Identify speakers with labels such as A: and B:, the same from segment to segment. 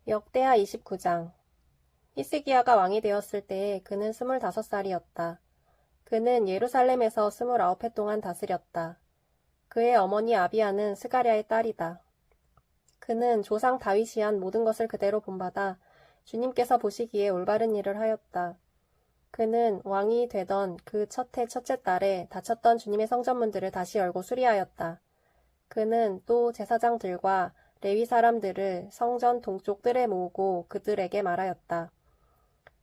A: 역대하 29장. 히스기야가 왕이 되었을 때에 그는 25살이었다. 그는 예루살렘에서 29해 동안 다스렸다. 그의 어머니 아비야는 스가랴의 딸이다. 그는 조상 다윗이 한 모든 것을 그대로 본받아 주님께서 보시기에 올바른 일을 하였다. 그는 왕이 되던 그 첫 해 첫째 달에 닫혔던 주님의 성전문들을 다시 열고 수리하였다. 그는 또 제사장들과 레위 사람들을 성전 동쪽 뜰에 모으고 그들에게 말하였다.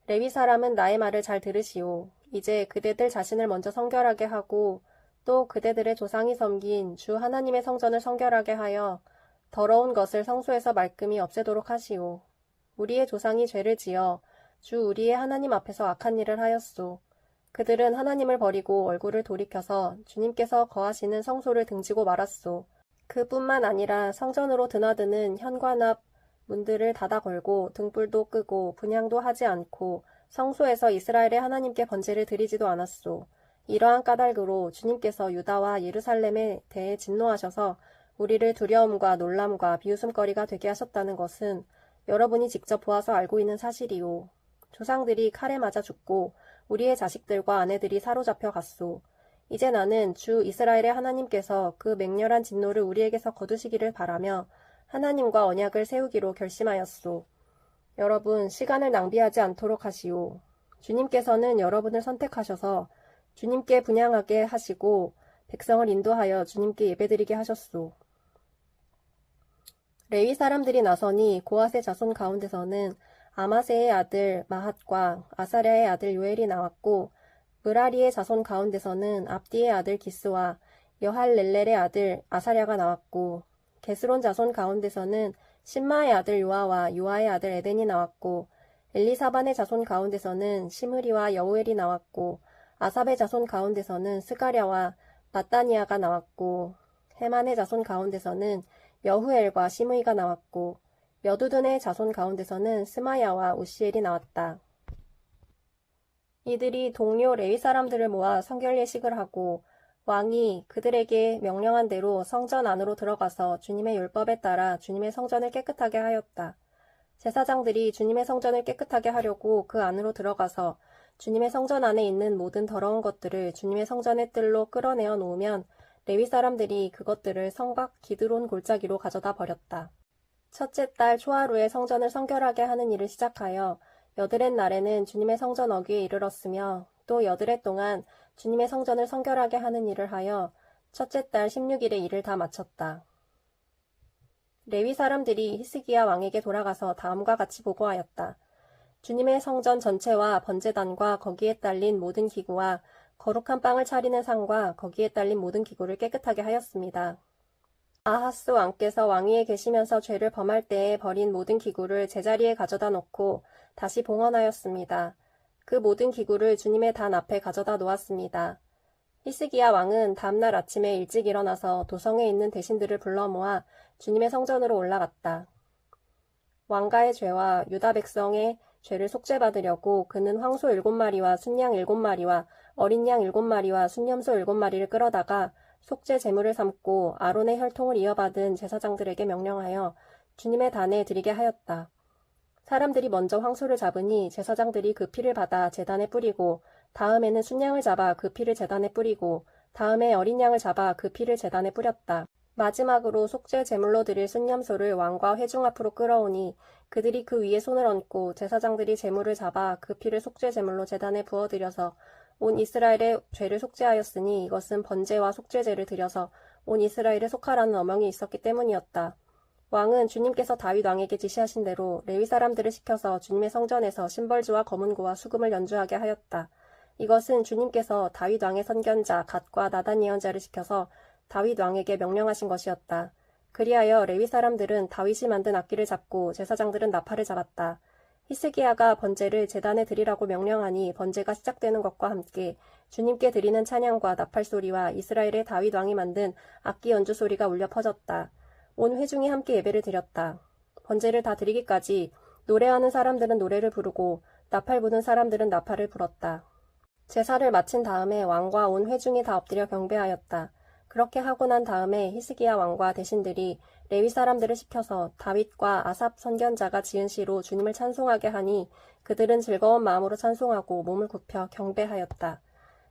A: 레위 사람은 나의 말을 잘 들으시오. 이제 그대들 자신을 먼저 성결하게 하고 또 그대들의 조상이 섬긴 주 하나님의 성전을 성결하게 하여 더러운 것을 성소에서 말끔히 없애도록 하시오. 우리의 조상이 죄를 지어 주 우리의 하나님 앞에서 악한 일을 하였소. 그들은 하나님을 버리고 얼굴을 돌이켜서 주님께서 거하시는 성소를 등지고 말았소. 그뿐만 아니라 성전으로 드나드는 현관 앞 문들을 닫아 걸고 등불도 끄고 분향도 하지 않고 성소에서 이스라엘의 하나님께 번제를 드리지도 않았소. 이러한 까닭으로 주님께서 유다와 예루살렘에 대해 진노하셔서 우리를 두려움과 놀람과 비웃음거리가 되게 하셨다는 것은 여러분이 직접 보아서 알고 있는 사실이오. 조상들이 칼에 맞아 죽고 우리의 자식들과 아내들이 사로잡혀 갔소. 이제 나는 주 이스라엘의 하나님께서 그 맹렬한 진노를 우리에게서 거두시기를 바라며 하나님과 언약을 세우기로 결심하였소. 여러분, 시간을 낭비하지 않도록 하시오. 주님께서는 여러분을 선택하셔서 주님께 분향하게 하시고 백성을 인도하여 주님께 예배드리게 하셨소. 레위 사람들이 나서니 고핫의 자손 가운데서는 아마세의 아들 마핫과 아사랴의 아들 요엘이 나왔고 므라리의 자손 가운데서는 압디의 아들 기스와 여할렐렐의 아들 아사랴가 나왔고 게스론 자손 가운데서는 심마의 아들 요아와 요아의 아들 에덴이 나왔고 엘리사반의 자손 가운데서는 시므리와 여우엘이 나왔고 아삽의 자손 가운데서는 스가랴와 마따니아가 나왔고 헤만의 자손 가운데서는 여후엘과 시므이가 나왔고 여두둔의 자손 가운데서는 스마야와 우시엘이 나왔다. 이들이 동료 레위 사람들을 모아 성결 예식을 하고 왕이 그들에게 명령한 대로 성전 안으로 들어가서 주님의 율법에 따라 주님의 성전을 깨끗하게 하였다. 제사장들이 주님의 성전을 깨끗하게 하려고 그 안으로 들어가서 주님의 성전 안에 있는 모든 더러운 것들을 주님의 성전의 뜰로 끌어내어 놓으면 레위 사람들이 그것들을 성곽 기드론 골짜기로 가져다 버렸다. 첫째 달 초하루에 성전을 성결하게 하는 일을 시작하여 여드렛 날에는 주님의 성전 어귀에 이르렀으며 또 여드렛 동안 주님의 성전을 성결하게 하는 일을 하여 첫째 달 16일에 일을 다 마쳤다. 레위 사람들이 히스기야 왕에게 돌아가서 다음과 같이 보고하였다. 주님의 성전 전체와 번제단과 거기에 딸린 모든 기구와 거룩한 빵을 차리는 상과 거기에 딸린 모든 기구를 깨끗하게 하였습니다. 아하스 왕께서 왕위에 계시면서 죄를 범할 때에 버린 모든 기구를 제자리에 가져다 놓고 다시 봉헌하였습니다. 그 모든 기구를 주님의 단 앞에 가져다 놓았습니다. 히스기야 왕은 다음날 아침에 일찍 일어나서 도성에 있는 대신들을 불러 모아 주님의 성전으로 올라갔다. 왕가의 죄와 유다 백성의 죄를 속죄받으려고 그는 황소 7마리와 순양 7마리와 어린 양 7마리와 순염소 7마리를 끌어다가 속죄 제물을 삼고 아론의 혈통을 이어받은 제사장들에게 명령하여 주님의 단에 드리게 하였다. 사람들이 먼저 황소를 잡으니 제사장들이 그 피를 받아 제단에 뿌리고 다음에는 순양을 잡아 그 피를 제단에 뿌리고 다음에 어린 양을 잡아 그 피를 제단에 뿌렸다. 마지막으로 속죄 제물로 드릴 순염소를 왕과 회중 앞으로 끌어오니 그들이 그 위에 손을 얹고 제사장들이 제물을 잡아 그 피를 속죄 제물로 제단에 부어드려서 온 이스라엘의 죄를 속죄하였으니 이것은 번제와 속죄제를 드려서 온 이스라엘에 속하라는 어명이 있었기 때문이었다. 왕은 주님께서 다윗 왕에게 지시하신 대로 레위 사람들을 시켜서 주님의 성전에서 심벌주와 검은고와 수금을 연주하게 하였다. 이것은 주님께서 다윗 왕의 선견자 갓과 나단 예언자를 시켜서 다윗 왕에게 명령하신 것이었다. 그리하여 레위 사람들은 다윗이 만든 악기를 잡고 제사장들은 나팔을 잡았다. 히스기야가 번제를 제단에 드리라고 명령하니 번제가 시작되는 것과 함께 주님께 드리는 찬양과 나팔 소리와 이스라엘의 다윗 왕이 만든 악기 연주 소리가 울려 퍼졌다. 온 회중이 함께 예배를 드렸다. 번제를 다 드리기까지 노래하는 사람들은 노래를 부르고 나팔 부는 사람들은 나팔을 불었다. 제사를 마친 다음에 왕과 온 회중이 다 엎드려 경배하였다. 그렇게 하고 난 다음에 히스기야 왕과 대신들이 레위 사람들을 시켜서 다윗과 아삽 선견자가 지은 시로 주님을 찬송하게 하니 그들은 즐거운 마음으로 찬송하고 몸을 굽혀 경배하였다.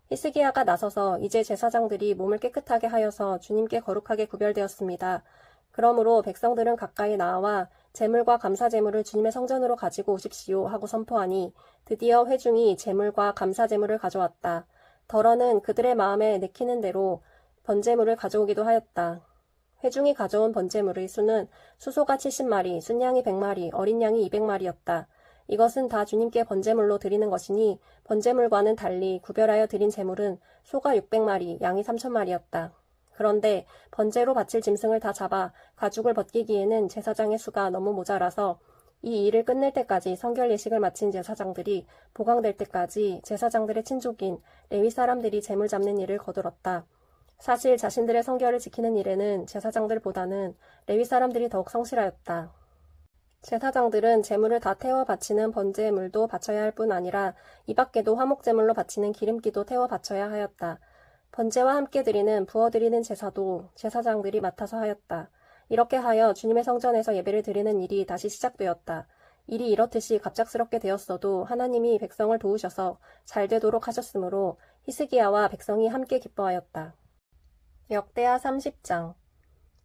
A: 히스기야가 나서서 이제 제사장들이 몸을 깨끗하게 하여서 주님께 거룩하게 구별되었습니다. 그러므로 백성들은 가까이 나와 제물과 감사제물을 주님의 성전으로 가지고 오십시오 하고 선포하니 드디어 회중이 제물과 감사제물을 가져왔다. 더러는 그들의 마음에 내키는 대로 번제물을 가져오기도 하였다. 회중이 가져온 번제물의 수는 수소가 70마리, 순양이 100마리, 어린 양이 200마리였다. 이것은 다 주님께 번제물로 드리는 것이니 번제물과는 달리 구별하여 드린 제물은 소가 600마리, 양이 3000마리였다. 그런데 번제로 바칠 짐승을 다 잡아 가죽을 벗기기에는 제사장의 수가 너무 모자라서 이 일을 끝낼 때까지 성결 예식을 마친 제사장들이 보강될 때까지 제사장들의 친족인 레위 사람들이 제물 잡는 일을 거둘렀다. 사실 자신들의 성결을 지키는 일에는 제사장들보다는 레위 사람들이 더욱 성실하였다. 제사장들은 제물을 다 태워 바치는 번제물도 바쳐야 할 뿐 아니라 이 밖에도 화목제물로 바치는 기름기도 태워 바쳐야 하였다. 번제와 함께 드리는 부어드리는 제사도 제사장들이 맡아서 하였다. 이렇게 하여 주님의 성전에서 예배를 드리는 일이 다시 시작되었다. 일이 이렇듯이 갑작스럽게 되었어도 하나님이 백성을 도우셔서 잘 되도록 하셨으므로 히스기야와 백성이 함께 기뻐하였다. 역대하 30장.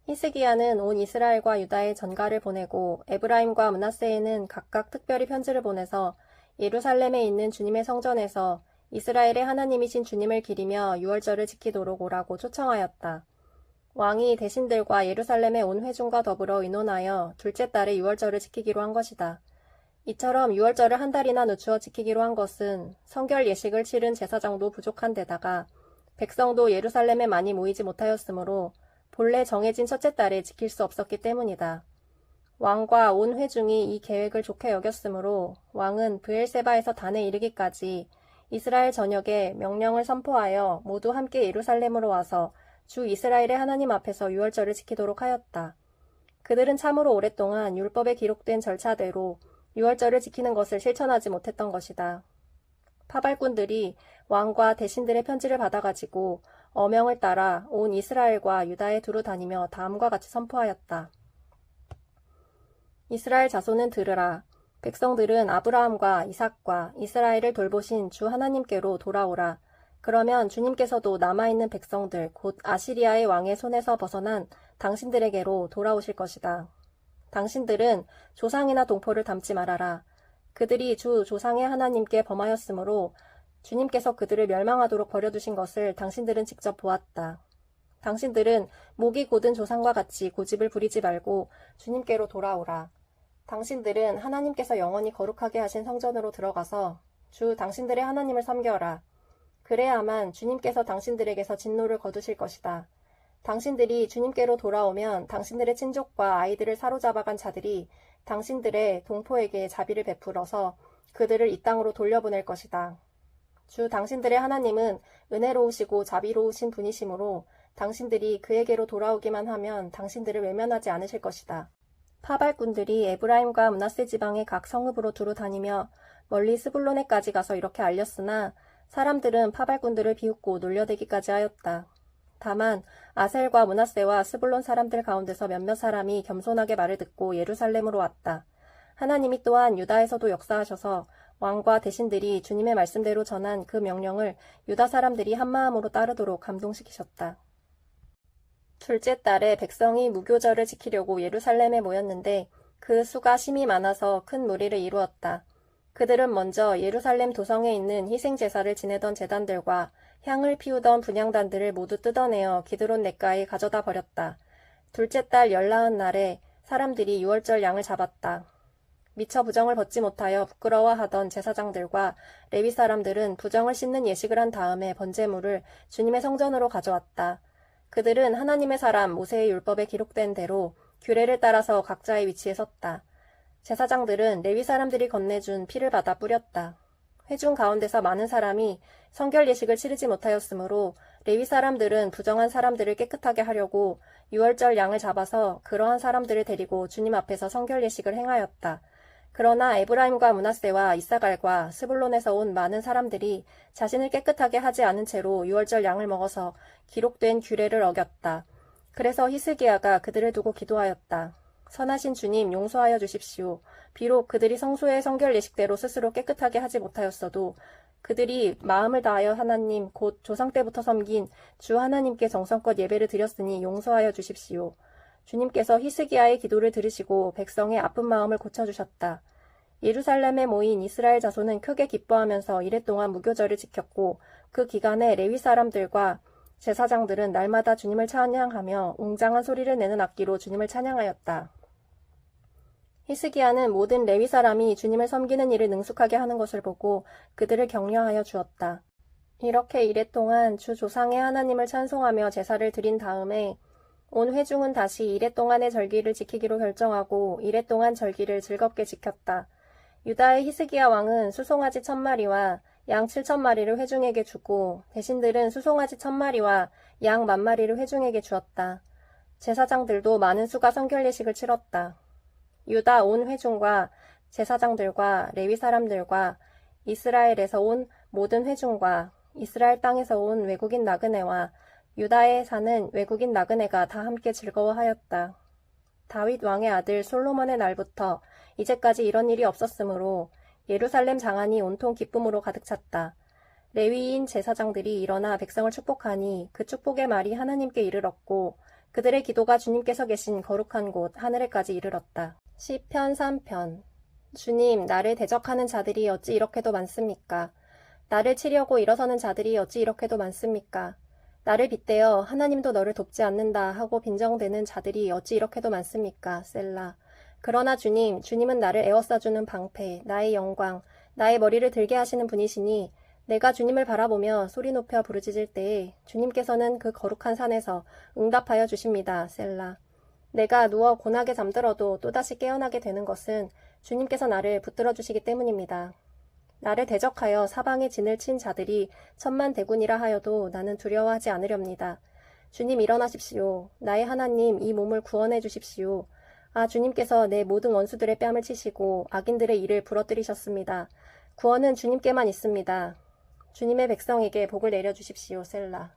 A: 히스기야는 온 이스라엘과 유다에 전가를 보내고 에브라임과 므낫세에는 각각 특별히 편지를 보내서 예루살렘에 있는 주님의 성전에서 이스라엘의 하나님이신 주님을 기리며 유월절을 지키도록 오라고 초청하였다. 왕이 대신들과 예루살렘에 온 회중과 더불어 의논하여 둘째 달에 유월절을 지키기로 한 것이다. 이처럼 유월절을 한 달이나 늦추어 지키기로 한 것은 성결 예식을 치른 제사장도 부족한 데다가 백성도 예루살렘에 많이 모이지 못하였으므로 본래 정해진 첫째 달에 지킬 수 없었기 때문이다. 왕과 온 회중이 이 계획을 좋게 여겼으므로 왕은 브엘세바에서 단에 이르기까지 이스라엘 전역에 명령을 선포하여 모두 함께 예루살렘으로 와서 주 이스라엘의 하나님 앞에서 유월절을 지키도록 하였다. 그들은 참으로 오랫동안 율법에 기록된 절차대로 유월절을 지키는 것을 실천하지 못했던 것이다. 파발꾼들이 왕과 대신들의 편지를 받아가지고 어명을 따라 온 이스라엘과 유다에 두루 다니며 다음과 같이 선포하였다. 이스라엘 자손은 들으라. 백성들은 아브라함과 이삭과 이스라엘을 돌보신 주 하나님께로 돌아오라. 그러면 주님께서도 남아있는 백성들 곧 아시리아의 왕의 손에서 벗어난 당신들에게로 돌아오실 것이다. 당신들은 조상이나 동포를 닮지 말아라. 그들이 주 조상의 하나님께 범하였으므로 주님께서 그들을 멸망하도록 버려두신 것을 당신들은 직접 보았다. 당신들은 목이 곧은 조상과 같이 고집을 부리지 말고 주님께로 돌아오라. 당신들은 하나님께서 영원히 거룩하게 하신 성전으로 들어가서 주 당신들의 하나님을 섬겨라. 그래야만 주님께서 당신들에게서 진노를 거두실 것이다. 당신들이 주님께로 돌아오면 당신들의 친족과 아이들을 사로잡아간 자들이 당신들의 동포에게 자비를 베풀어서 그들을 이 땅으로 돌려보낼 것이다. 주 당신들의 하나님은 은혜로우시고 자비로우신 분이시므로 당신들이 그에게로 돌아오기만 하면 당신들을 외면하지 않으실 것이다. 파발꾼들이 에브라임과 므낫세 지방의 각 성읍으로 두루 다니며 멀리 스불론에까지 가서 이렇게 알렸으나 사람들은 파발꾼들을 비웃고 놀려대기까지 하였다. 다만 아셀과 므낫세와 스불론 사람들 가운데서 몇몇 사람이 겸손하게 말을 듣고 예루살렘으로 왔다. 하나님이 또한 유다에서도 역사하셔서 왕과 대신들이 주님의 말씀대로 전한 그 명령을 유다 사람들이 한마음으로 따르도록 감동시키셨다. 둘째 달에 백성이 무교절을 지키려고 예루살렘에 모였는데 그 수가 심히 많아서 큰 무리를 이루었다. 그들은 먼저 예루살렘 도성에 있는 희생제사를 지내던 제단들과 향을 피우던 분향단들을 모두 뜯어내어 기드론 냇가에 가져다 버렸다. 둘째 달 열나은 날에 사람들이 유월절 양을 잡았다. 미처 부정을 벗지 못하여 부끄러워하던 제사장들과 레위 사람들은 부정을 씻는 예식을 한 다음에 번제물을 주님의 성전으로 가져왔다. 그들은 하나님의 사람 모세의 율법에 기록된 대로 규례를 따라서 각자의 위치에 섰다. 제사장들은 레위 사람들이 건네준 피를 받아 뿌렸다. 회중 가운데서 많은 사람이 성결 예식을 치르지 못하였으므로 레위 사람들은 부정한 사람들을 깨끗하게 하려고 유월절 양을 잡아서 그러한 사람들을 데리고 주님 앞에서 성결 예식을 행하였다. 그러나 에브라임과 므낫세와 이사갈과 스불론에서 온 많은 사람들이 자신을 깨끗하게 하지 않은 채로 유월절 양을 먹어서 기록된 규례를 어겼다. 그래서 히스기야가 그들을 두고 기도하였다. 선하신 주님, 용서하여 주십시오. 비록 그들이 성소의 성결 예식대로 스스로 깨끗하게 하지 못하였어도 그들이 마음을 다하여 하나님 곧 조상 때부터 섬긴 주 하나님께 정성껏 예배를 드렸으니 용서하여 주십시오. 주님께서 히스기야의 기도를 들으시고 백성의 아픈 마음을 고쳐주셨다. 예루살렘에 모인 이스라엘 자손은 크게 기뻐하면서 이랫동안 무교절을 지켰고 그 기간에 레위 사람들과 제사장들은 날마다 주님을 찬양하며 웅장한 소리를 내는 악기로 주님을 찬양하였다. 히스기야는 모든 레위 사람이 주님을 섬기는 일을 능숙하게 하는 것을 보고 그들을 격려하여 주었다. 이렇게 이랫동안 주 조상의 하나님을 찬송하며 제사를 드린 다음에 온 회중은 다시 이랫동안의 절기를 지키기로 결정하고 이랫동안 절기를 즐겁게 지켰다. 유다의 히스기야 왕은 수송아지 1000마리와 양 7000마리를 회중에게 주고 대신들은 수송아지 1000마리와 양 10,000마리를 회중에게 주었다. 제사장들도 많은 수가 성결 예식을 치렀다. 유다 온 회중과 제사장들과 레위 사람들과 이스라엘에서 온 모든 회중과 이스라엘 땅에서 온 외국인 나그네와 유다에 사는 외국인 나그네가 다 함께 즐거워하였다. 다윗 왕의 아들 솔로몬의 날부터 이제까지 이런 일이 없었으므로 예루살렘 장안이 온통 기쁨으로 가득 찼다. 레위인 제사장들이 일어나 백성을 축복하니 그 축복의 말이 하나님께 이르렀고 그들의 기도가 주님께서 계신 거룩한 곳 하늘에까지 이르렀다. 시편 3편. 주님, 나를 대적하는 자들이 어찌 이렇게도 많습니까? 나를 치려고 일어서는 자들이 어찌 이렇게도 많습니까? 나를 빗대어 하나님도 너를 돕지 않는다 하고 빈정대는 자들이 어찌 이렇게도 많습니까? 셀라. 그러나 주님, 주님은 나를 에워싸주는 방패, 나의 영광, 나의 머리를 들게 하시는 분이시니 내가 주님을 바라보며 소리 높여 부르짖을 때에 주님께서는 그 거룩한 산에서 응답하여 주십니다. 셀라. 내가 누워 고나게 잠들어도 또다시 깨어나게 되는 것은 주님께서 나를 붙들어 주시기 때문입니다. 나를 대적하여 사방에 진을 친 자들이 천만대군이라 하여도 나는 두려워하지 않으렵니다. 주님 일어나십시오. 나의 하나님 이 몸을 구원해 주십시오. 아, 주님께서 내 모든 원수들의 뺨을 치시고 악인들의 일을 부러뜨리셨습니다. 구원은 주님께만 있습니다. 주님의 백성에게 복을 내려주십시오. 셀라.